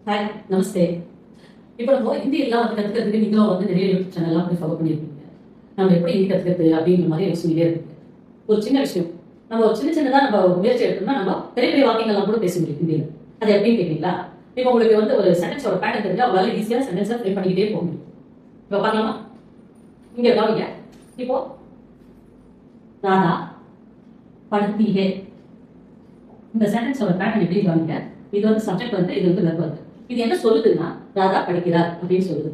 Hi, நமஸ்தே. இப்போ நம்ம ஹிந்தி எல்லாம் வந்து கத்துக்கிறதுக்கு நீங்களும் வந்து நிறைய யூடியூப் சேனல்லாம் போய் ஃபாலோ பண்ணியிருப்பீங்க. நம்ம எப்படி ஹிந்தி கத்துக்கிறது அப்படிங்கிற மாதிரி யோசனையிலே இருக்கு. ஒரு சின்ன விஷயம், நம்ம ஒரு சின்னதா நம்ம முயற்சி எடுத்தோம்னா நம்ம பெரிய பெரிய வாக்கியங்கள்லாம் கூட பேச முடியும் ஹிந்தியில். அது எப்படின்னு கேட்குறீங்களா? இப்போ உங்களுக்கு வந்து ஒரு சென்டென்ஸோட பேட்டர்ன் தெரிஞ்சா உங்களால ஈஸியாக சென்டென்ஸை ஃப்ரேம் பண்ணிக்கிட்டே போக முடியும். இப்போ பார்க்கலாமா? இங்கே கவனிங்க. இப்போ ராதா படுத்தி ஹே, இந்த சென்டென்ஸோட பேட்டர்ன் எப்படி கவனிங்க. இது வந்து சப்ஜெக்ட் வந்து, இது வந்து வெர்ப் வந்து. இது என்ன சொல்லுதுன்னா ராதா படிக்கிறார் அப்படின்னு சொல்லுது.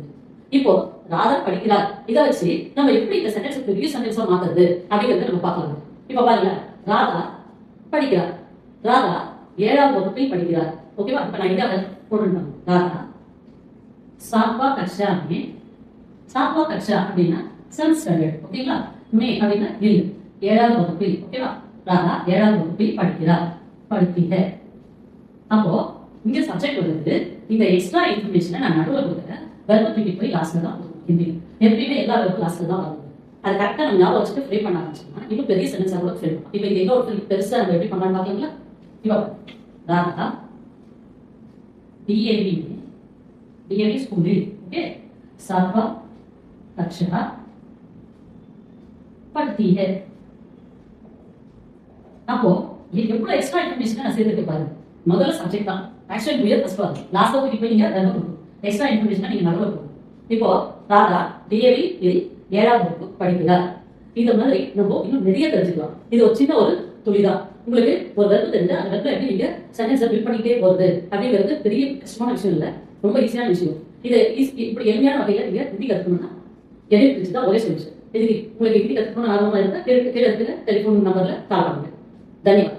இப்போ ராதா படிக்கிறார் இதை வச்சு நம்ம எப்படி இந்த சென்டென்ஸ் பெரிய சென்டென்ஸா மாத்துறது அப்படிங்கறத நம்ம பார்க்கலாம். இப்போ பாருங்க, ராதா படிக்கிறார். ராதா 7ஆம் வகுப்பில் படிக்கிறார். ஓகேவா? இப்ப நான் இங்க போட்டுட்டேன். ராதா சாத்வா கக்ஷா மே, சாத்வா கக்ஷா அப்படின்னா 7th ஸ்டாண்டர்ட். ஓகேங்களா? மே அப்படின்னா இல், 7ஆம் வகுப்பில். ஓகேவா? ராதா 7ஆம் வகுப்பில் படிக்கிறார். படித்தீங்க. அப்போ இங்க சப்ஜெக்ட் வந்து இந்த எக்ஸ்ட்ரா இன்ஃபர்மேஷனை நான் நடுவில் கொடுக்குறேன். வெர்பை தூக்கி போய் லாஸ்ட்ல தான் கொடுக்கணும். ஹிந்தி எப்பயுமே எல்லா வெர்பும் லாஸ்ட்ல தான் வருது. அது கரெக்டாக நம்ம ஞாபகம் வச்சுட்டு ஃப்ரேம் பண்ண ஆரம்பிச்சோம்னா இன்னும் பெரிய சென்டென்ஸாக கூட ஃப்ரேம் பண்ணலாம். இப்போ இங்க இன்னொரு பெருசா நம்ம எப்படி பண்ணலாம்னு பாக்கீங்களா? இப்போ ராதா डीएवी में, डीएवी स्कूल, ओके, 7वां कक्षा पढ़ती है. அப்போ இது எவ்வளவு எக்ஸ்ட்ரா இன்ஃபர்மேஷன் நான் சேர்த்துட்டு பாருங்க. முதல்ல சப்ஜெக்ட் தான் ஆக்சுவல் கிளியர் ஃபர்ஸ்ட் வரும். லாஸ்ட்ல போய் நீங்க எக்ஸ்ட்ரா இன்ஃபர்மேஷன் நீங்க நடுவுல போகணும். இப்போ ராதா டிஏவி 7ஆம் வகுப்பு படிக்கிறார். இந்த மாதிரி நம்ம இன்னும் நிறைய தெரிஞ்சுக்கலாம். இது ஒரு சின்ன ஒரு துளிதான். உங்களுக்கு ஒரு வெர்பு தெரிஞ்சா அந்த வெர்பை எப்படி நீங்க சென்டென்ஸை பில்ட் பண்ணிட்டே போறது அப்படிங்கிறது பெரிய கஷ்டமான விஷயம் இல்லை, ரொம்ப ஈஸியான விஷயம். இதை இப்படி எளிமையான வகையில நீங்க ஹிந்தி கத்துக்கணும்னா எதையும் பிரிச்சுதான் ஒரே சொல்யூஷன். இதுக்கு உங்களுக்கு ஹிந்தி கத்துக்கணும்னு ஆர்வமா இருந்தா கீழே இருக்கிற டெலிஃபோன் நம்பர்ல கால் பண்ணுங்க. धन्यवाद.